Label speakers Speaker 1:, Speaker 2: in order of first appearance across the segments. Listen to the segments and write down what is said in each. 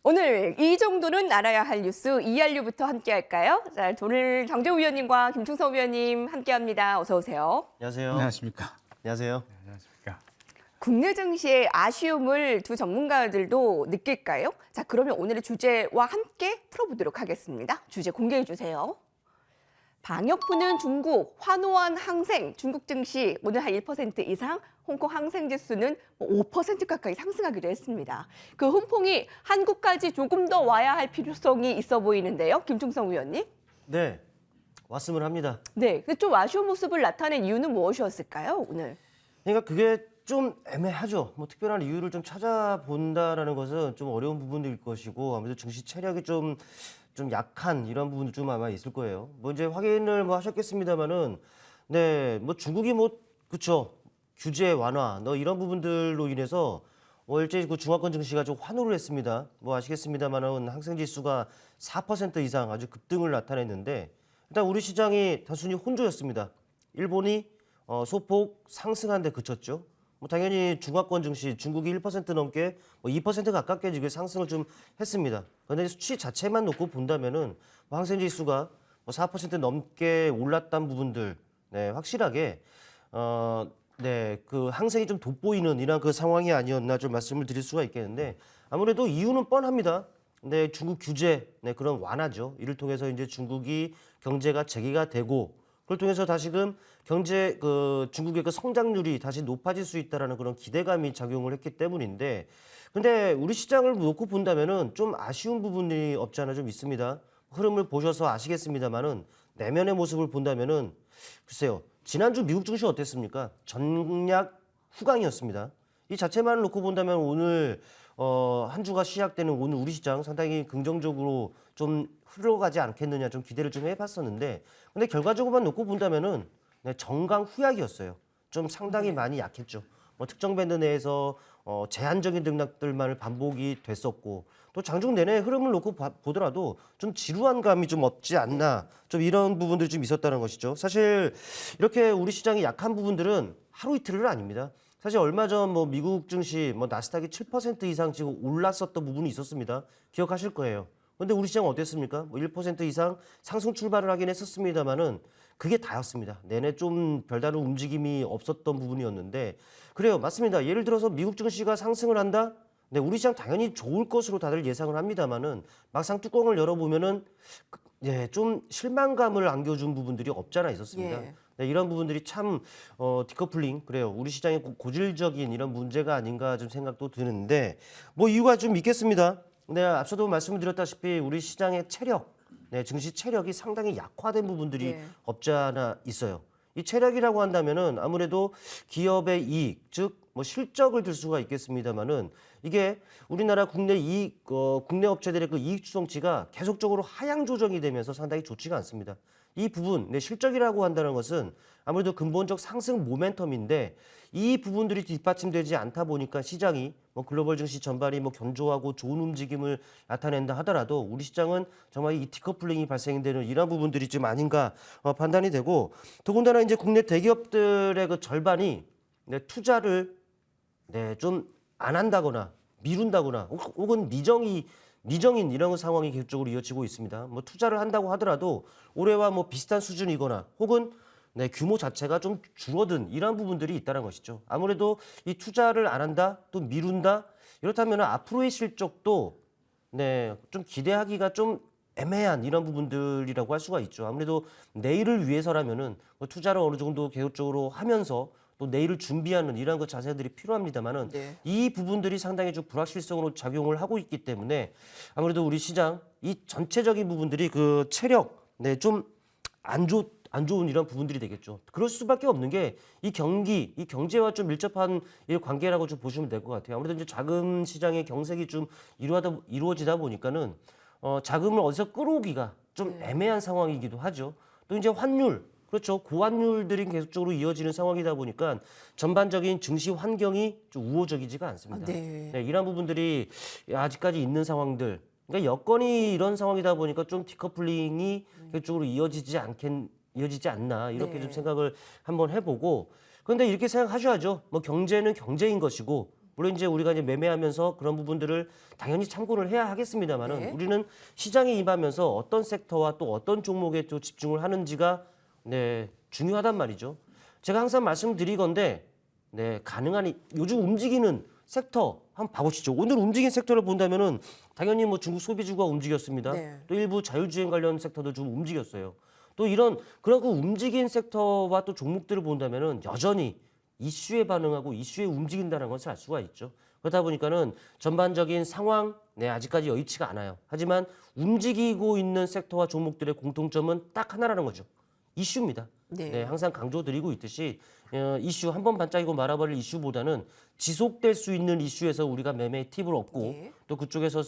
Speaker 1: 오늘 이 정도는 알아야 할 뉴스 이알류부터 함께 할까요? 자, 오늘 정재우 위원님과 김충석 위원님 함께합니다. 어서 오세요.
Speaker 2: 안녕하세요.
Speaker 3: 안녕하십니까.
Speaker 2: 안녕하세요.
Speaker 3: 안녕하십니까.
Speaker 1: 국내 증시의 아쉬움을 두 전문가들도 느낄까요? 자, 그러면 오늘의 주제와 함께 풀어보도록 하겠습니다. 주제 공개해 주세요. 방역 푸는 중국, 환호한 항생, 중국 증시 오늘 한 1% 이상, 홍콩 항생 지수는 5% 가까이 상승하기도 했습니다. 그 훈풍이 한국까지 조금 더 와야 할 필요성이 있어 보이는데요. 김충성 위원님.
Speaker 2: 네, 왔으면 합니다.
Speaker 1: 네, 근데 좀 아쉬운 모습을 나타낸 이유는 무엇이었을까요, 오늘?
Speaker 2: 그러니까 그게 좀 애매하죠. 뭐 특별한 이유를 좀 찾아본다라는 것은 좀 어려운 부분일 것이고 아무래도 증시 체력이 좀 약한 이런 부분도 좀 아마 있을 거예요. 뭐 이제 확인을 뭐 하셨겠습니다만은 네, 뭐 중국이 뭐 그쵸 규제 완화 이런 부분들로 인해서 일제 그 중화권 증시가 좀 환호를 했습니다. 뭐 아시겠습니다만은 항생 지수가 4% 이상 아주 급등을 나타냈는데 일단 우리 시장이 단순히 혼조였습니다. 일본이 소폭 상승한 데 그쳤죠. 뭐 당연히 중화권 증시 중국이 1% 넘게 2% 가깝게 지금 상승을 좀 했습니다. 그런데 수치 자체만 놓고 본다면은 뭐 항생 지수가 4% 넘게 올랐던 부분들 네, 확실하게 네, 그 항생이 좀 돋보이는 이런 그 상황이 아니었나 좀 말씀을 드릴 수가 있겠는데 아무래도 이유는 뻔합니다. 네, 중국 규제, 네, 그런 완화죠. 이를 통해서 이제 중국이 경제가 재개가 되고 그걸 통해서 다시금 중국의 그 성장률이 다시 높아질 수 있다라는 그런 기대감이 작용을 했기 때문인데, 근데 우리 시장을 놓고 본다면은 좀 아쉬운 부분이 없지 않아 좀 있습니다. 흐름을 보셔서 아시겠습니다만은 내면의 모습을 본다면은 글쎄요, 지난주 미국 증시 어땠습니까? 전략 후강이었습니다. 이 자체만을 놓고 본다면 오늘 한 주가 시작되는 오늘 우리 시장 상당히 긍정적으로 좀 흘러가지 않겠느냐 좀 기대를 좀 해봤었는데 근데 결과적으로만 놓고 본다면은 네, 정강 후약이었어요. 좀 상당히 많이 약했죠. 뭐 특정 밴드 내에서 제한적인 등락들만을 반복이 됐었고 또 장중 내내 흐름을 놓고 보더라도 좀 지루한 감이 좀 없지 않나 좀 이런 부분들이 좀 있었다는 것이죠. 사실 이렇게 우리 시장이 약한 부분들은 하루 이틀은 아닙니다. 사실 얼마 전 뭐 미국 증시 나스닥이 7% 이상 지금 올랐었던 부분이 있었습니다. 기억하실 거예요. 근데 우리 시장 어땠습니까? 1% 이상 상승 출발을 하긴 했었습니다만은 그게 다였습니다. 내내 좀 별다른 움직임이 없었던 부분이었는데 그래요. 맞습니다. 예를 들어서 미국 증시가 상승을 한다? 네, 우리 시장 당연히 좋을 것으로 다들 예상을 합니다만은 막상 뚜껑을 열어보면은 예, 좀 실망감을 안겨준 부분들이 없잖아 있었습니다.
Speaker 1: 예.
Speaker 2: 네, 이런 부분들이 참 디커플링 그래요. 우리 시장의 고질적인 이런 문제가 아닌가 좀 생각도 드는데 뭐 이유가 좀 있겠습니다. 네, 앞서도 말씀을 드렸다시피 우리 시장의 체력, 네, 증시 체력이 상당히 약화된 부분들이
Speaker 1: 예.
Speaker 2: 없지 않아 있어요. 이 체력이라고 한다면은 아무래도 기업의 이익, 즉 뭐 실적을 들 수가 있겠습니다만은 이게 우리나라 국내 이익, 국내 업체들의 그 이익 추정치가 계속적으로 하향 조정이 되면서 상당히 좋지가 않습니다. 이 부분, 네, 실적이라고 한다는 것은 아무래도 근본적 상승 모멘텀인데 이 부분들이 뒷받침되지 않다 보니까 시장이 글로벌 증시 전반이 견조하고 좋은 움직임을 나타낸다 하더라도 우리 시장은 정말 이 디커플링이 발생되는 이런 부분들이 좀 아닌가 판단이 되고 더군다나 이제 국내 대기업들의 그 절반이 네, 투자를 네, 좀 안 한다거나 미룬다거나 혹은 미정인 이런 상황이 계속적으로 이어지고 있습니다. 투자를 한다고 하더라도 올해와 비슷한 수준이거나 혹은 네, 규모 자체가 좀 줄어든 이런 부분들이 있다는 것이죠. 아무래도 이 투자를 안 한다, 또 미룬다 이렇다면 앞으로의 실적도 네, 좀 기대하기가 좀 애매한 이런 부분들이라고 할 수가 있죠. 아무래도 내일을 위해서라면은 투자를 어느 정도 계획적으로 하면서 또 내일을 준비하는 이런 그 자세들이 필요합니다만은
Speaker 1: 네.
Speaker 2: 이 부분들이 상당히 좀 불확실성으로 작용을 하고 있기 때문에 아무래도 우리 시장 이 전체적인 부분들이 그 체력 네, 좀 안 좋은 이런 부분들이 되겠죠. 그럴 수밖에 없는 게 이 경제와 좀 밀접한 이 관계라고 좀 보시면 될 것 같아요. 아무래도 이제 자금 시장의 경색이 좀 이루어지다 보니까는 자금을 어디서 끌어오기가 좀 애매한 상황이기도 하죠. 또 이제 환율, 그렇죠. 고환율들이 계속적으로 이어지는 상황이다 보니까 전반적인 증시 환경이 좀 우호적이지가 않습니다.
Speaker 1: 네.
Speaker 2: 네, 이런 부분들이 아직까지 있는 상황들. 그러니까 여건이 이런 상황이다 보니까 좀 디커플링이 계속적으로 이어지지 않나 이렇게
Speaker 1: 네.
Speaker 2: 좀 생각을 한번 해보고 그런데 이렇게 생각하셔야죠. 경제는 경제인 것이고 물론 이제 우리가 이제 매매하면서 그런 부분들을 당연히 참고를 해야 하겠습니다만은
Speaker 1: 네.
Speaker 2: 우리는 시장에 임하면서 어떤 섹터와 또 어떤 종목에 또 집중을 하는지가 네, 중요하단 말이죠. 제가 항상 말씀드리건데 네, 가능한 요즘 움직이는 섹터 한번 봐보시죠. 오늘 움직인 섹터를 본다면은 당연히 뭐 중국 소비주가 움직였습니다.
Speaker 1: 네.
Speaker 2: 또 일부 자율주행 관련 섹터도 좀 움직였어요. 또 이런 그런 그 움직인 섹터와 또 종목들을 본다면은 여전히 이슈에 반응하고 이슈에 움직인다는 것을 알 수가 있죠. 그러다 보니까는 전반적인 상황 네, 아직까지 여의치가 않아요. 하지만 움직이고 있는 섹터와 종목들의 공통점은 딱 하나라는 거죠. 이슈입니다.
Speaker 1: 네.
Speaker 2: 네, 항상 강조드리고 있듯이 이슈 한 번 반짝이고 말아버릴 이슈보다는 지속될 수 있는 이슈에서 우리가 매매 팁을 얻고
Speaker 1: 네.
Speaker 2: 또 그쪽에서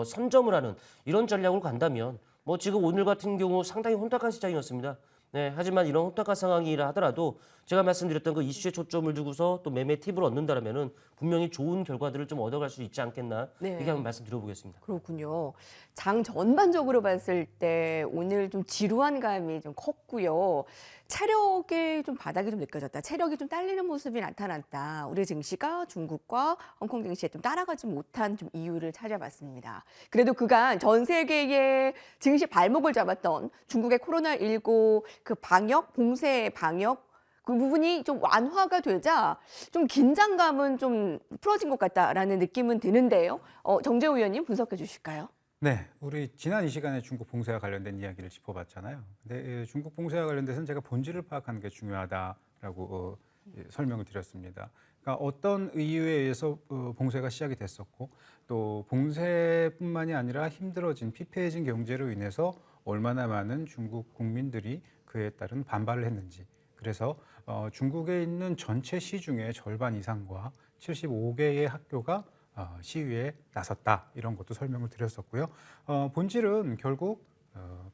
Speaker 2: 선점을 하는 이런 전략으로 간다면 뭐 지금 오늘 같은 경우 상당히 혼탁한 시장이었습니다. 네, 하지만 이런 혼탁한 상황이라 하더라도 제가 말씀드렸던 그 이슈에 초점을 두고서 또 매매 팁을 얻는다면은 분명히 좋은 결과들을 좀 얻어갈 수 있지 않겠나
Speaker 1: 네.
Speaker 2: 이렇게 한번 말씀드려보겠습니다.
Speaker 1: 그렇군요. 장 전반적으로 봤을 때 오늘 좀 지루한 감이 좀 컸고요. 체력이 좀 바닥이 좀 느껴졌다. 체력이 좀 딸리는 모습이 나타났다. 우리 증시가 중국과 홍콩 증시에 좀 따라가지 못한 좀 이유를 찾아봤습니다. 그래도 그간 전 세계의 증시 발목을 잡았던 중국의 코로나19 그 방역, 봉쇄 방역 그 부분이 좀 완화가 되자 좀 긴장감은 좀 풀어진 것 같다라는 느낌은 드는데요. 정재우 의원님 분석해 주실까요?
Speaker 3: 네, 우리 지난 이 시간에 중국 봉쇄와 관련된 이야기를 짚어봤잖아요. 근데 중국 봉쇄와 관련돼서는 제가 본질을 파악하는 게 중요하다라고 설명을 드렸습니다. 그러니까 어떤 이유에 의해서 봉쇄가 시작이 됐었고 또 봉쇄뿐만이 아니라 힘들어진 피폐해진 경제로 인해서 얼마나 많은 중국 국민들이 그에 따른 반발을 했는지. 그래서 중국에 있는 전체 시중의 절반 이상과 75개의 학교가 시위에 나섰다 이런 것도 설명을 드렸었고요. 본질은 결국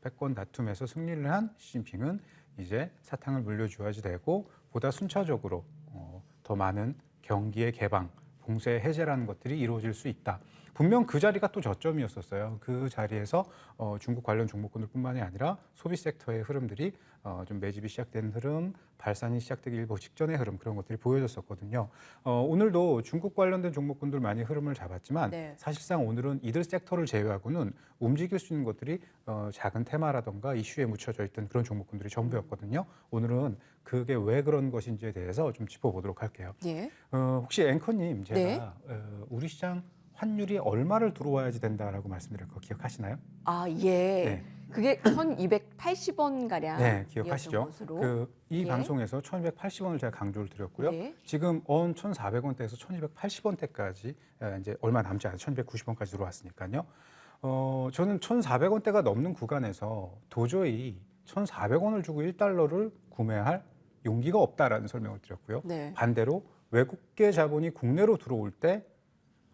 Speaker 3: 패권 다툼에서 승리를 한 시진핑은 이제 사탕을 물려줘야지 되고 보다 순차적으로 더 많은 경기의 개방, 봉쇄 해제라는 것들이 이루어질 수 있다. 분명 그 자리가 또 저점이었었어요. 그 자리에서 중국 관련 종목군들뿐만이 아니라 소비 섹터의 흐름들이 좀 매집이 시작된 흐름, 발산이 시작되기 일보 직전의 흐름 그런 것들이 보여졌었거든요. 오늘도 중국 관련된 종목군들 많이 흐름을 잡았지만
Speaker 1: 네.
Speaker 3: 사실상 오늘은 이들 섹터를 제외하고는 움직일 수 있는 것들이 작은 테마라던가 이슈에 묻혀져 있던 그런 종목군들이 전부였거든요. 오늘은 그게 왜 그런 것인지에 대해서 좀 짚어보도록 할게요.
Speaker 1: 예.
Speaker 3: 혹시 앵커님 제가
Speaker 1: 네.
Speaker 3: 우리 시장 환율이 얼마를 들어와야지 된다라고 말씀드린 거 기억하시나요?
Speaker 1: 아, 예.
Speaker 3: 네.
Speaker 1: 그게 1,280원 가량.
Speaker 3: 네, 기억하시죠?
Speaker 1: 것으로.
Speaker 3: 이
Speaker 1: 예.
Speaker 3: 방송에서 1,280원을 제가 강조를 드렸고요.
Speaker 1: 네.
Speaker 3: 지금 1,400원대에서 1,280원대까지 이제 얼마 남지 않아서 1,290원까지 들어왔으니까요. 저는 1,400원대가 넘는 구간에서 도저히 1,400원을 주고 1달러를 구매할 용기가 없다라는 설명을 드렸고요.
Speaker 1: 네.
Speaker 3: 반대로 외국계 자본이 국내로 들어올 때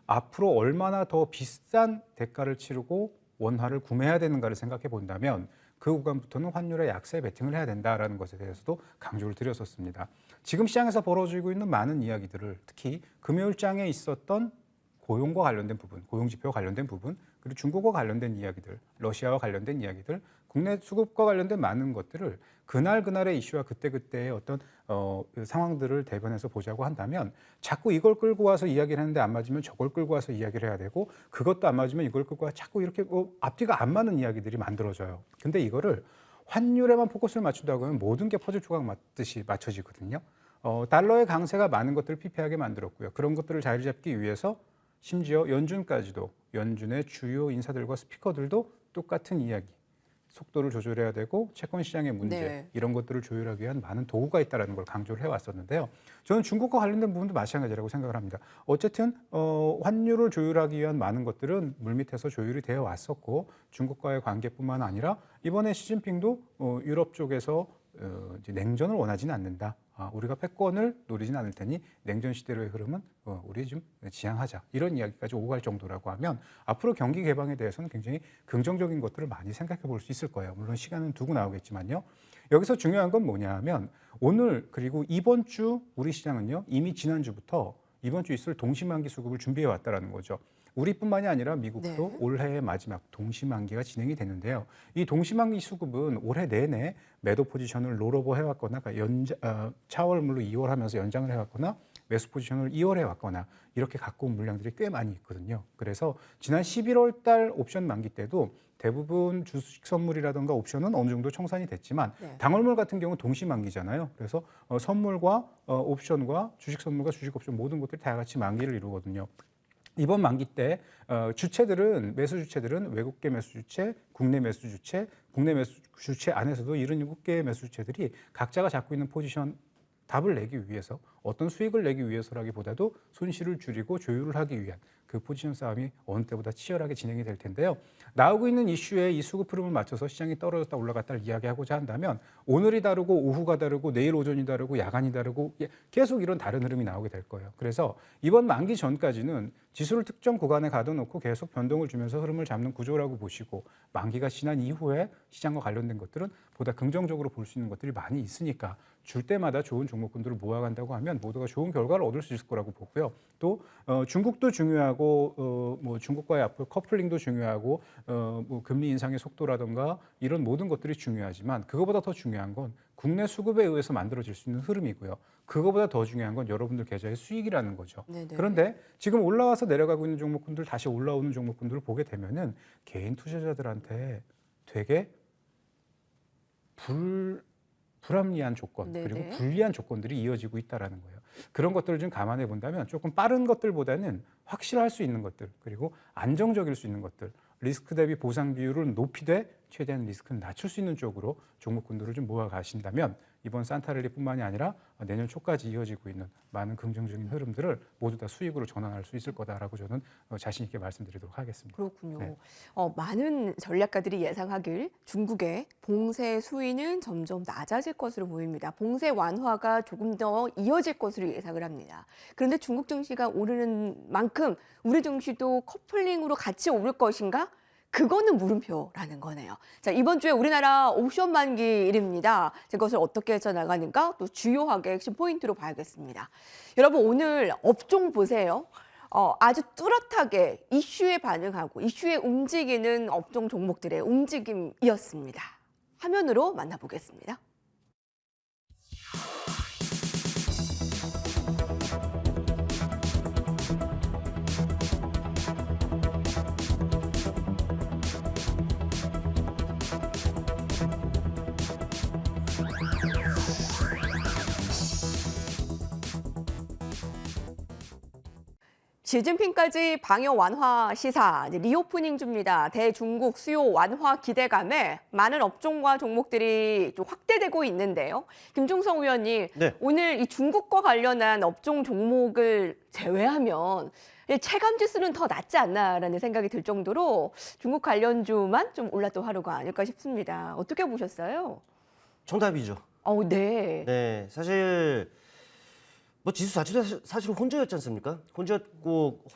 Speaker 3: 앞으로 얼마나 더 비싼 대가를 치르고 원화를 구매해야 되는가를 생각해 본다면 그 구간부터는 환율의 약세 베팅을 해야 된다라는 것에 대해서도 강조를 드렸었습니다. 지금 시장에서 벌어지고 있는 많은 이야기들을 특히 금요일장에 있었던 고용과 관련된 부분, 고용지표와 관련된 부분, 그리고 중국과 관련된 이야기들, 러시아와 관련된 이야기들, 국내 수급과 관련된 많은 것들을 그날그날의 이슈와 그때그때의 어떤 그 상황들을 대변해서 보자고 한다면 자꾸 이걸 끌고 와서 이야기를 하는데 안 맞으면 저걸 끌고 와서 이야기를 해야 되고 그것도 안 맞으면 이걸 끌고 와서 자꾸 이렇게 앞뒤가 안 맞는 이야기들이 만들어져요. 근데 이거를 환율에만 포커스를 맞춘다고 하면 모든 게 퍼즐 조각 맞듯이 맞춰지거든요. 달러의 강세가 많은 것들을 피폐하게 만들었고요. 그런 것들을 자리 잡기 위해서 심지어 연준까지도 연준의 주요 인사들과 스피커들도 똑같은 이야기. 속도를 조절해야 되고 채권 시장의 문제
Speaker 1: 네.
Speaker 3: 이런 것들을 조율하기 위한 많은 도구가 있다는 걸 강조를 해왔었는데요. 저는 중국과 관련된 부분도 마찬가지라고 생각을 합니다. 어쨌든 환율을 조율하기 위한 많은 것들은 물밑에서 조율이 되어 왔었고 중국과의 관계뿐만 아니라 이번에 시진핑도 유럽 쪽에서 이제 냉전을 원하지는 않는다. 우리가 패권을 노리진 않을 테니 냉전 시대로의 흐름은 우리 좀 지향하자. 이런 이야기까지 오고 갈 정도라고 하면 앞으로 경기 개방에 대해서는 굉장히 긍정적인 것들을 많이 생각해 볼 수 있을 거예요. 물론 시간은 두고 나오겠지만요. 여기서 중요한 건 뭐냐 하면 오늘 그리고 이번 주 우리 시장은요. 이미 지난주부터 이번 주 있을 동시만기 수급을 준비해 왔다라는 거죠. 우리뿐만이 아니라 미국도
Speaker 1: 네.
Speaker 3: 올해의 마지막 동시만기가 진행이 되는데요. 이 동시만기 수급은 올해 내내 매도 포지션을 롤오버 해왔거나 그러니까 차월물로 2월 하면서 연장을 해왔거나 매수 포지션을 2월에 왔거나 이렇게 갖고 온 물량들이 꽤 많이 있거든요. 그래서 지난 11월 달 옵션 만기 때도 대부분 주식 선물이라든가 옵션은 어느 정도 청산이 됐지만
Speaker 1: 네.
Speaker 3: 당월물 같은 경우는 동시 만기잖아요. 그래서 선물과 옵션과 주식 선물과 주식 옵션 모든 것들이 다 같이 만기를 이루거든요. 이번 만기 때 주체들은 매수 주체들은 외국계 매수 주체, 국내 매수 주체, 국내 매수 주체 안에서도 77개의 매수 주체들이 각자가 잡고 있는 포지션 답을 내기 위해서 어떤 수익을 내기 위해서라기보다도 손실을 줄이고 조율을 하기 위한 그 포지션 싸움이 어느 때보다 치열하게 진행이 될 텐데요. 나오고 있는 이슈에 이 수급 흐름을 맞춰서 시장이 떨어졌다 올라갔다를 이야기하고자 한다면 오늘이 다르고 오후가 다르고 내일 오전이 다르고 야간이 다르고 계속 이런 다른 흐름이 나오게 될 거예요. 그래서 이번 만기 전까지는 지수를 특정 구간에 가둬놓고 계속 변동을 주면서 흐름을 잡는 구조라고 보시고 만기가 지난 이후에 시장과 관련된 것들은 보다 긍정적으로 볼 수 있는 것들이 많이 있으니까 줄 때마다 좋은 종목군들을 모아간다고 하면 모두가 좋은 결과를 얻을 수 있을 거라고 보고요. 또 중국도 중요하고 뭐 중국과의 앞으로 커플링도 중요하고 뭐 금리 인상의 속도라든가 이런 모든 것들이 중요하지만 그거보다 더 중요한 건 국내 수급에 의해서 만들어질 수 있는 흐름이고요. 그거보다 더 중요한 건 여러분들 계좌의 수익이라는 거죠.
Speaker 1: 네네.
Speaker 3: 그런데 지금 올라와서 내려가고 있는 종목군들 다시 올라오는 종목군들을 보게 되면은 개인 투자자들한테 되게 불합리한 조건
Speaker 1: 네네.
Speaker 3: 그리고 불리한 조건들이 이어지고 있다라는 거예요. 그런 것들을 좀 감안해 본다면 조금 빠른 것들보다는 확실할 수 있는 것들 그리고 안정적일 수 있는 것들 리스크 대비 보상 비율을 높이되 최대한 리스크는 낮출 수 있는 쪽으로 종목군들을 좀 모아 가신다면 이번 산타랠리뿐만이 아니라 내년 초까지 이어지고 있는 많은 긍정적인 흐름들을 모두 다 수익으로 전환할 수 있을 거다라고 저는 자신 있게 말씀드리도록 하겠습니다.
Speaker 1: 그렇군요.
Speaker 3: 네.
Speaker 1: 많은 전략가들이 예상하길 중국의 봉쇄 수위는 점점 낮아질 것으로 보입니다. 봉쇄 완화가 조금 더 이어질 것으로 예상을 합니다. 그런데 중국 증시가 오르는 만큼 우리 증시도 커플링으로 같이 오를 것인가? 그거는 물음표라는 거네요. 자, 이번 주에 우리나라 옵션 만기일입니다. 이것을 어떻게 헤쳐나가는가 또 주요하게 핵심 포인트로 봐야겠습니다. 여러분 오늘 업종 보세요. 아주 뚜렷하게 이슈에 반응하고 이슈에 움직이는 업종 종목들의 움직임이었습니다. 화면으로 만나보겠습니다. 시진핑까지 방역 완화 시사, 이제 리오프닝 줍니다. 대중국 수요 완화 기대감에 많은 업종과 종목들이 좀 확대되고 있는데요. 김종성 의원님,
Speaker 2: 네.
Speaker 1: 오늘 이 중국과 관련한 업종 종목을 제외하면 체감 지수는 더 낮지 않나라는 생각이 들 정도로 중국 관련주만 좀 올랐던 하루가 아닐까 싶습니다. 어떻게 보셨어요?
Speaker 2: 정답이죠.
Speaker 1: 네.
Speaker 2: 네, 사실 뭐 지수 자체도 사실 혼조였지 않습니까?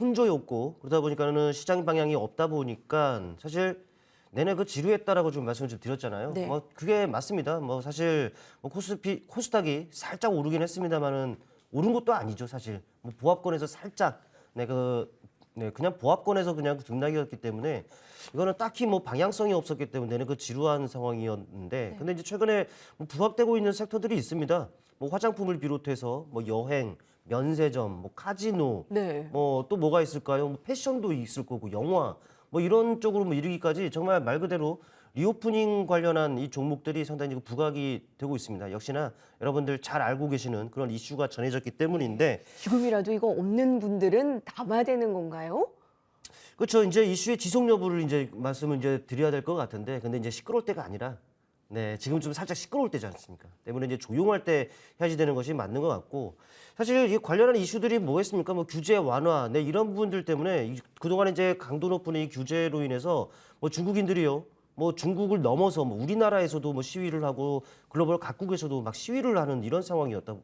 Speaker 2: 혼조였고 그러다 보니까는 시장 방향이 없다 보니까 사실 내내 그 지루했다라고 좀 말씀을 좀 드렸잖아요.
Speaker 1: 네.
Speaker 2: 뭐 그게 맞습니다. 뭐 사실 뭐 코스닥이 살짝 오르긴 했습니다만은 오른 것도 아니죠, 사실. 뭐 보합권에서 살짝 그냥 보합권에서 그냥 등락이었기 때문에 이거는 딱히 뭐 방향성이 없었기 때문에 내내 그 지루한 상황이었는데 근데 이제 최근에 뭐 부합되고 있는 섹터들이 있습니다. 뭐 화장품을 비롯해서 뭐 여행, 면세점, 뭐 카지노,
Speaker 1: 네.
Speaker 2: 뭐 또 뭐가 있을까요? 뭐 패션도 있을 거고 영화 뭐 이런 쪽으로 뭐 이르기까지 정말 말 그대로 리오프닝 관련한 이 종목들이 상당히 부각이 되고 있습니다. 역시나 여러분들 잘 알고 계시는 그런 이슈가 전해졌기 때문인데
Speaker 1: 지금이라도 이거 없는 분들은 담아야 되는 건가요?
Speaker 2: 그렇죠. 이제 이슈의 지속 여부를 이제 말씀을 이제 드려야 될 것 같은데 근데 이제 시끄러울 때가 아니라 네, 지금 좀 살짝 시끄러울 때지 않습니까? 때문에 이제 조용할 때 해야지 되는 것이 맞는 것 같고 사실 이 관련한 이슈들이 뭐겠습니까? 뭐 규제 완화, 네, 이런 부분들 때문에 그동안 이제 강도 높은 이 규제로 인해서 뭐 중국인들이요, 뭐 중국을 넘어서 뭐 우리나라에서도 뭐 시위를 하고 글로벌 각국에서도 막 시위를 하는 이런 상황이었죠.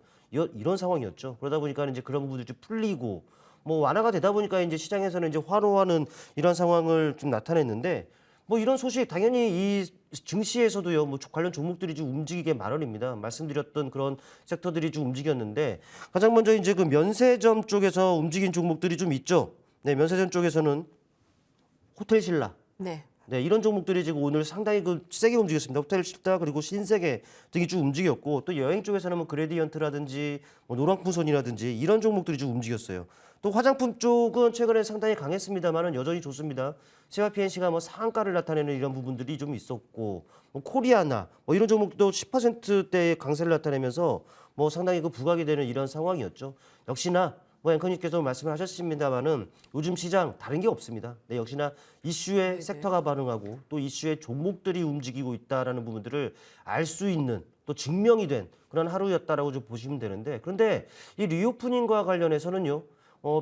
Speaker 2: 그러다 보니까 이제 그런 부분들이 좀 풀리고 뭐 완화가 되다 보니까 이제 시장에서는 이제 환호하는 이런 상황을 좀 나타냈는데. 뭐 이런 소식 당연히 이 증시에서도요. 뭐 관련 종목들이 좀 움직이게 마련입니다. 말씀드렸던 그런 섹터들이 좀 움직였는데 가장 먼저 이제 그 면세점 쪽에서 움직인 종목들이 좀 있죠. 네, 면세점 쪽에서는 호텔신라,
Speaker 1: 네.
Speaker 2: 네, 이런 종목들이 지금 오늘 상당히 세게 움직였습니다. 호텔 식당 그리고 신세계 등이 쭉 움직였고 또 여행 쪽에서는 뭐 그레디언트라든지 뭐 노랑풍선이라든지 이런 종목들이 쭉 움직였어요. 또 화장품 쪽은 최근에 상당히 강했습니다만은 여전히 좋습니다. CYPNC가 뭐 상한가를 나타내는 이런 부분들이 좀 있었고 뭐 코리아나 뭐 이런 종목도 10%대의 강세를 나타내면서 뭐 상당히 부각이 되는 이런 상황이었죠. 역시나 뭐 앵커님께서 말씀을 하셨습니다만은 요즘 시장 다른 게 없습니다. 네, 역시나 이슈에 섹터가 반응하고 또 이슈의 종목들이 움직이고 있다라는 부분들을 알 수 있는 또 증명이 된 그런 하루였다라고 좀 보시면 되는데 그런데 이 리오프닝과 관련해서는요.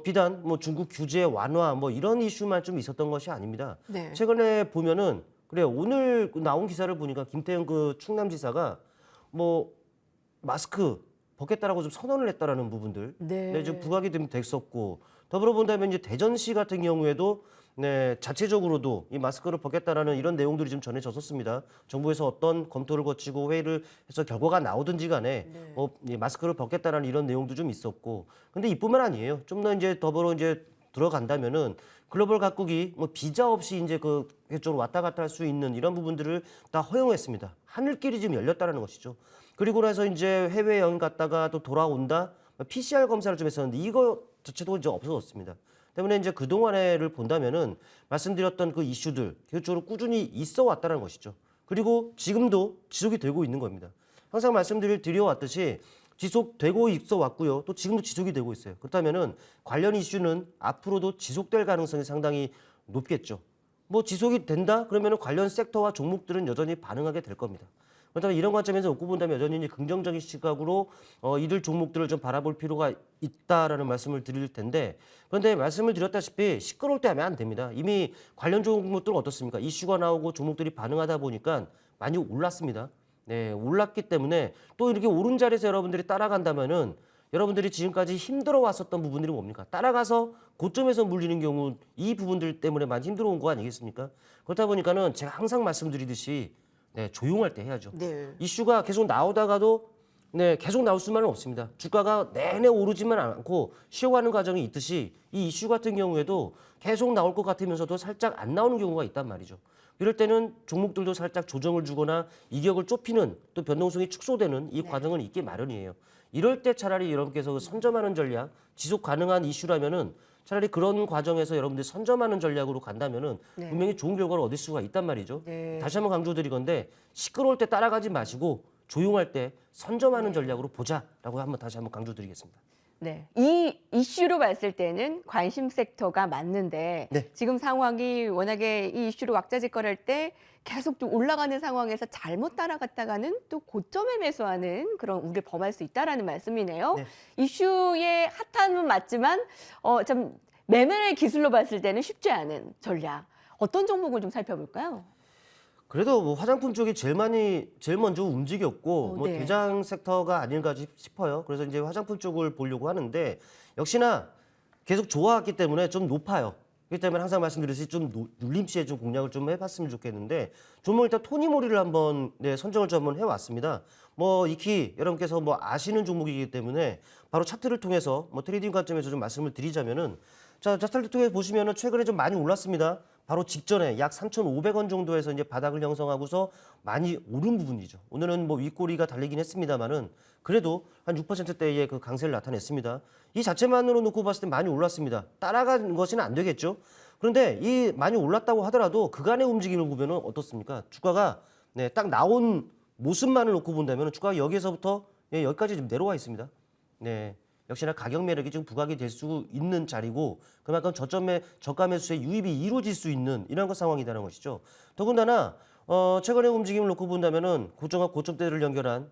Speaker 2: 비단 뭐 중국 규제 완화 뭐 이런 이슈만 좀 있었던 것이 아닙니다.
Speaker 1: 네.
Speaker 2: 최근에 보면은 그래요. 오늘 나온 기사를 보니까 김태형 충남지사가 뭐 마스크 벗겠다라고 좀 선언을 했다라는 부분들,
Speaker 1: 네.
Speaker 2: 좀 부각이 좀 됐었고 더불어 본다면 이제 대전시 같은 경우에도 네, 자체적으로도 이 마스크를 벗겠다라는 이런 내용들이 좀 전해졌었습니다. 정부에서 어떤 검토를 거치고 회의를 해서 결과가 나오든지 간에 이 마스크를 벗겠다라는 이런 내용도 좀 있었고, 근데 이뿐만 아니에요. 좀 더 이제 더불어 이제 들어간다면은 글로벌 각국이 뭐 비자 없이 이제 그쪽으로 왔다 갔다 할 수 있는 이런 부분들을 다 허용했습니다. 하늘길이 지금 열렸다라는 것이죠. 그리고 나서 이제 해외 여행 갔다가 또 돌아온다 PCR 검사를 좀 했었는데 이거 자체도 이제 없어졌습니다. 때문에 이제 그동안에를 본다면은 말씀드렸던 그 이슈들 계속적으로 꾸준히 있어 왔다는 것이죠. 그리고 지금도 지속이 되고 있는 겁니다. 항상 드려왔듯이 지속되고 있어 왔고요. 또 지금도 지속이 되고 있어요. 그렇다면은 관련 이슈는 앞으로도 지속될 가능성이 상당히 높겠죠. 뭐 지속이 된다? 그러면은 관련 섹터와 종목들은 여전히 반응하게 될 겁니다. 그렇다면 이런 관점에서 놓고 본다면 여전히 긍정적인 시각으로 이들 종목들을 좀 바라볼 필요가 있다라는 말씀을 드릴 텐데 그런데 말씀을 드렸다시피 시끄러울 때 하면 안 됩니다. 이미 관련 종목들은 어떻습니까? 이슈가 나오고 종목들이 반응하다 보니까 많이 올랐습니다. 네, 올랐기 때문에 또 이렇게 오른 자리에서 여러분들이 따라간다면은 여러분들이 지금까지 힘들어 왔었던 부분들이 뭡니까? 따라가서 고점에서 물리는 경우 이 부분들 때문에 많이 힘들어 온 거 아니겠습니까? 그렇다 보니까는 제가 항상 말씀드리듯이 네, 조용할 때 해야죠.
Speaker 1: 네.
Speaker 2: 이슈가 계속 나오다가도 네, 계속 나올 수만은 없습니다. 주가가 내내 오르지만 않고 쉬어가는 과정이 있듯이 이 이슈 같은 경우에도 계속 나올 것 같으면서도 살짝 안 나오는 경우가 있단 말이죠. 이럴 때는 종목들도 살짝 조정을 주거나 이격을 좁히는 또 변동성이 축소되는 이 과정은 있기 마련이에요. 이럴 때 차라리 여러분께서 선점하는 전략, 지속 가능한 이슈라면은 차라리 그런 과정에서 여러분들이 선점하는 전략으로 간다면은
Speaker 1: 네.
Speaker 2: 분명히 좋은 결과를 얻을 수가 있단 말이죠.
Speaker 1: 네.
Speaker 2: 다시 한번 강조드리건데 시끄러울 때 따라가지 마시고 조용할 때 선점하는 전략으로 보자라고 다시 한번 강조드리겠습니다.
Speaker 1: 네. 이 이슈로 봤을 때는 관심 섹터가 맞는데
Speaker 2: 네.
Speaker 1: 지금 상황이 워낙에 이 이슈로 왁자지껄할 때 계속 좀 올라가는 상황에서 잘못 따라갔다가는 또 고점에 매수하는 그런 우려를 범할 수 있다라는 말씀이네요.
Speaker 2: 네.
Speaker 1: 이슈의 핫함은 맞지만 좀 매매의 기술로 봤을 때는 쉽지 않은 전략. 어떤 종목을 좀 살펴볼까요?
Speaker 2: 그래도 뭐 화장품 쪽이 제일 먼저 움직였고 뭐
Speaker 1: 네.
Speaker 2: 대장 섹터가 아닌가 싶어요. 그래서 이제 화장품 쪽을 보려고 하는데 역시나 계속 좋아왔기 때문에 좀 높아요. 그렇기 때문에 항상 말씀드렸듯이 좀 눌림시에 좀 공략을 좀 해봤으면 좋겠는데 종목 일단 토니모리를 한번 선정을 좀 한번 해왔습니다. 뭐 익히 여러분께서 뭐 아시는 종목이기 때문에 바로 차트를 통해서 뭐 트레이딩 관점에서 좀 말씀을 드리자면은 자 차트를 통해서 보시면은 최근에 좀 많이 올랐습니다. 바로 직전에 약 3,500원 정도에서 이제 바닥을 형성하고서 많이 오른 부분이죠. 오늘은 뭐 윗꼬리가 달리긴 했습니다만은 그래도 한 6%대의 그 강세를 나타냈습니다. 이 자체만으로 놓고 봤을 때 많이 올랐습니다. 따라간 것은 안 되겠죠. 그런데 이 많이 올랐다고 하더라도 그간의 움직임을 보면은 어떻습니까? 주가가 딱 나온 모습만을 놓고 본다면 주가가 여기에서부터 여기까지 좀 내려와 있습니다. 네. 역시나 가격 매력이 좀 부각이 될 수 있는 자리고 그만큼 저가 매수의 유입이 이루어질 수 있는 이런 상황이라는 것이죠. 더군다나 최근의 움직임을 놓고 본다면은 고점과 고점대를 연결한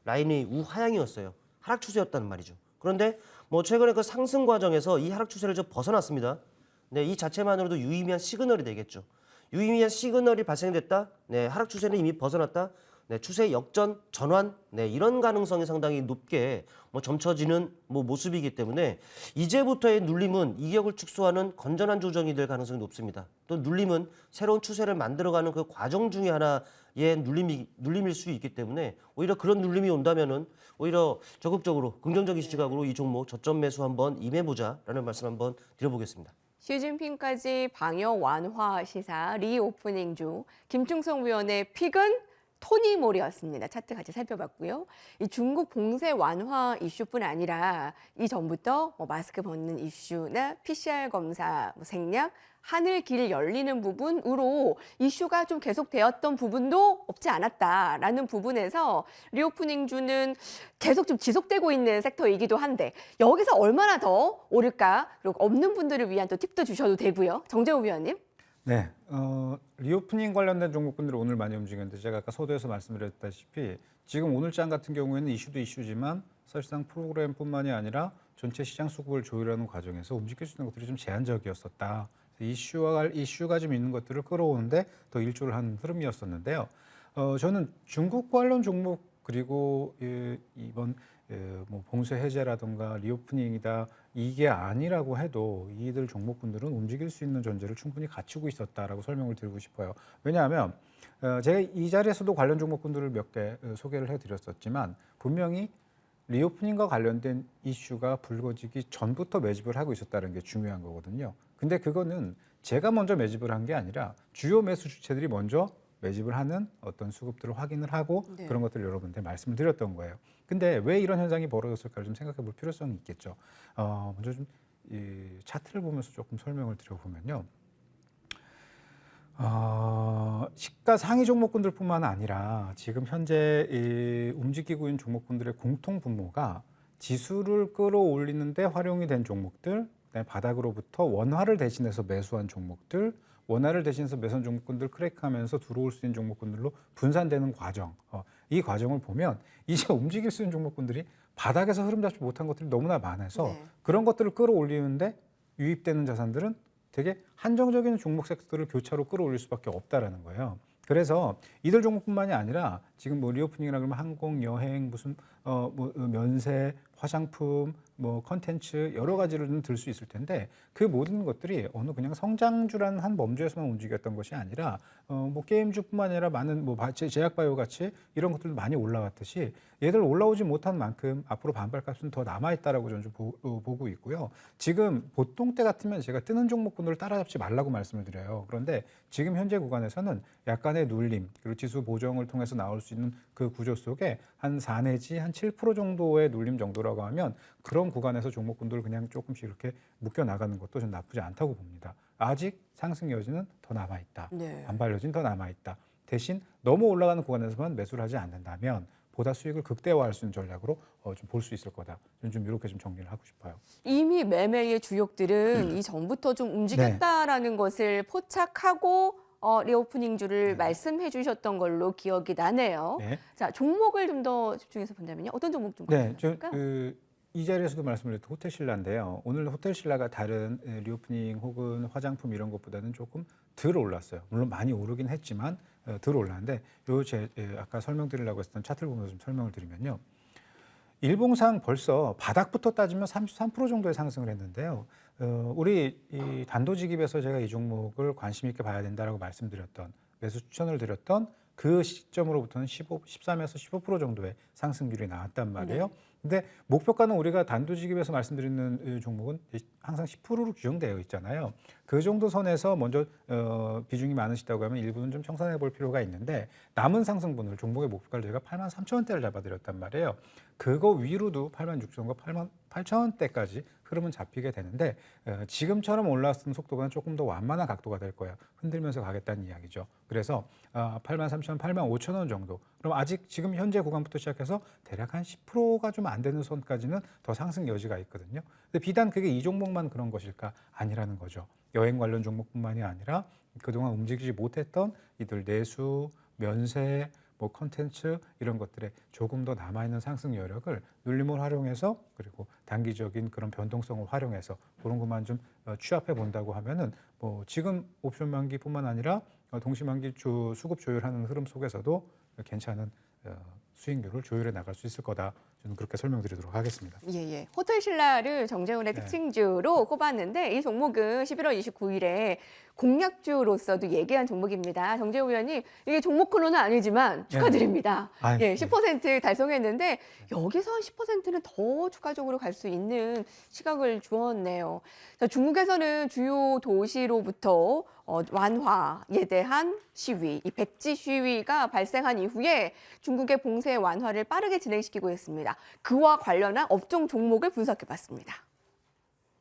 Speaker 2: 라인이 우하향이었어요. 하락 추세였다는 말이죠. 그런데 뭐 최근에 그 상승 과정에서 이 하락 추세를 좀 벗어났습니다. 네, 이 자체만으로도 유의미한 시그널이 되겠죠. 유의미한 시그널이 발생됐다. 네, 하락 추세는 이미 벗어났다. 네, 추세 역전, 전환, 이런 가능성이 상당히 높게 점쳐지는 모습이기 때문에 이제부터의 눌림은 이격을 축소하는 건전한 조정이 될 가능성이 높습니다. 또 눌림은 새로운 추세를 만들어가는 그 과정 중에 하나의 눌림일 수 있기 때문에 오히려 그런 눌림이 온다면은 오히려 적극적으로 긍정적인 시각으로 이 종목 저점 매수 한번 임해보자라는 말씀 한번 드려보겠습니다.
Speaker 1: 시진핑까지 방역 완화 시사 리오프닝 주 김충성 위원의 픽은 토니몰이었습니다. 차트 같이 살펴봤고요. 이 중국 봉쇄 완화 이슈뿐 아니라 이전부터 마스크 벗는 이슈나 PCR 검사, 생략, 하늘 길 열리는 부분으로 이슈가 좀 계속되었던 부분도 없지 않았다라는 부분에서 리오프닝 주는 계속 좀 지속되고 있는 섹터이기도 한데 여기서 얼마나 더 오를까? 그리고 없는 분들을 위한 또 팁도 주셔도 되고요. 정재호 위원님.
Speaker 3: 네, 리오프닝 관련된 종목군들이 오늘 많이 움직였는데 제가 아까 서두에서 말씀드렸다시피 지금 오늘장 같은 경우에는 이슈도 이슈지만 사실상 프로그램뿐만이 아니라 전체 시장 수급을 조율하는 과정에서 움직일 수 있는 것들이 좀 제한적이었었다. 이슈가 좀 있는 것들을 끌어오는데 더 일조를 하는 흐름이었었는데요. 저는 중국 관련 종목 그리고 이번 뭐 봉쇄 해제라든가 리오프닝이다 이게 아니라고 해도 이들 종목군들은 움직일 수 있는 존재를 충분히 갖추고 있었다라고 설명을 드리고 싶어요. 왜냐하면 제가 이 자리에서도 관련 종목군들을 몇 개 소개를 해드렸었지만 분명히 리오프닝과 관련된 이슈가 불거지기 전부터 매집을 하고 있었다는 게 중요한 거거든요. 근데 그거는 제가 먼저 매집을 한 게 아니라 주요 매수 주체들이 먼저 매집을 하는 어떤 수급들을 확인을 하고
Speaker 1: 네.
Speaker 3: 그런 것들을 여러분한테 말씀을 드렸던 거예요. 근데 왜 이런 현상이 벌어졌을까를 좀 생각해 볼 필요성이 있겠죠. 먼저 좀 이 차트를 보면서 조금 설명을 드려보면요. 시가 상위 종목군들뿐만 아니라 지금 현재 움직이고 있는 종목군들의 공통 분모가 지수를 끌어올리는데 활용이 된 종목들, 그다음에 바닥으로부터 원화를 대신해서 매수한 종목들, 원화를 대신해서 매수한 종목군들 크랙하면서 들어올 수 있는 종목군들로 분산되는 과정. 이 과정을 보면 이제 움직일 수 있는 종목군들이 바닥에서 흐름 잡지 못한 것들이 너무나 많아서
Speaker 1: 네.
Speaker 3: 그런 것들을 끌어올리는데 유입되는 자산들은 되게 한정적인 종목 섹터를 교차로 끌어올릴 수밖에 없다라는 거예요. 그래서 이들 종목뿐만이 아니라 지금 뭐 리오프닝이라 그러면 항공, 여행, 무슨 뭐 면세, 화장품, 뭐 컨텐츠 여러 가지를 들 수 있을 텐데 그 모든 것들이 어느 그냥 성장주라는 한 범주에서만 움직였던 것이 아니라 뭐 게임주뿐만 아니라 많은 뭐 제약바이오 같이 이런 것들도 많이 올라왔듯이 얘들 올라오지 못한 만큼 앞으로 반발값은 더 남아있다라고 저는 좀 보고 있고요. 지금 보통 때 같으면 제가 뜨는 종목군들을 따라잡지 말라고 말씀을 드려요. 그런데 지금 현재 구간에서는 약간의 눌림 그리고 지수 보정을 통해서 나올 수 있는 그 구조 속에 한 4 내지 한 7% 정도의 눌림 정도라고 하면 그런 구간에서 종목군들을 그냥 조금씩 이렇게 묶여 나가는 것도 좀 나쁘지 않다고 봅니다. 아직 상승 여지는 더 남아있다.
Speaker 1: 네.
Speaker 3: 반발 여지는 더 남아있다. 대신 너무 올라가는 구간에서만 매수를 하지 않는다면 보다 수익을 극대화할 수 있는 전략으로 좀 볼 수 있을 거다. 저는 좀 이렇게 좀 정리를 하고 싶어요.
Speaker 1: 이미 매매의 주력들은 이전부터 좀 움직였다라는 것을 포착하고 리오프닝 주를 말씀해 주셨던 걸로 기억이 나네요.
Speaker 3: 네.
Speaker 1: 자, 종목을 좀 더 집중해서 본다면요. 어떤 종목 좀
Speaker 3: 네,
Speaker 1: 가능할까요?
Speaker 3: 이 자리에서도 말씀드렸던 호텔신라인데요. 오늘 호텔신라가 다른 리오프닝 혹은 화장품 이런 것보다는 조금 덜 올랐어요. 물론 많이 오르긴 했지만 덜 올랐는데 아까 설명드리려고 했던 차트를 보면서 좀 설명을 드리면요. 일봉상 벌써 바닥부터 따지면 33% 정도의 상승을 했는데요. 우리 이 단도직입에서 제가 이 종목을 관심 있게 봐야 된다라고 말씀드렸던 매수 추천을 드렸던 그 시점으로부터는 13에서 15% 정도의 상승률이 나왔단 말이에요. 근데 목표가는 우리가 단도직입에서 말씀드리는 종목은 항상 10%로 규정되어 있잖아요. 그 정도 선에서 먼저 비중이 많으시다고 하면 일부는 좀 청산해 볼 필요가 있는데 남은 상승분을 종목의 목표가를 저희가 83,000원대를 잡아드렸단 말이에요. 그거 위로도 86,000원과 88,000원대까지 흐름은 잡히게 되는데 지금처럼 올라왔던 속도보다는 조금 더 완만한 각도가 될 거예요. 흔들면서 가겠다는 이야기죠. 그래서 83,000원, 85,000원 정도. 그럼 아직 지금 현재 구간부터 시작해서 대략 한 10%가 좀 안 되는 선까지는 더 상승 여지가 있거든요. 근데 비단 그게 이 종목만 그런 것일까? 아니라는 거죠. 여행 관련 종목뿐만이 아니라 그동안 움직이지 못했던 이들 내수, 면세, 뭐 컨텐츠 이런 것들에 조금 더 남아있는 상승 여력을 눌림을 활용해서 그리고 단기적인 그런 변동성을 활용해서 그런 것만 좀 취합해 본다고 하면은 뭐 지금 옵션 만기뿐만 아니라 동시 만기 수급 조율하는 흐름 속에서도 괜찮은 수익률을 조율해 나갈 수 있을 거다. 저는 그렇게 설명드리도록 하겠습니다.
Speaker 1: 예. 호텔 신라를 정재훈의
Speaker 3: 네.
Speaker 1: 특징주로 꼽았는데 이 종목은 11월 29일에 공약주로서도 얘기한 종목입니다. 정재훈 위원님, 이게 종목 코너는 아니지만 축하드립니다.
Speaker 3: 아유,
Speaker 1: 예, 10% 달성했는데 여기서 한 10%는 더 추가적으로 갈 수 있는 시각을 주었네요. 자, 중국에서는 주요 도시로부터 완화에 대한 시위, 이 백지 시위가 발생한 이후에 중국의 봉쇄 완화를 빠르게 진행시키고 있습니다. 그와 관련한 업종 종목을 분석해봤습니다.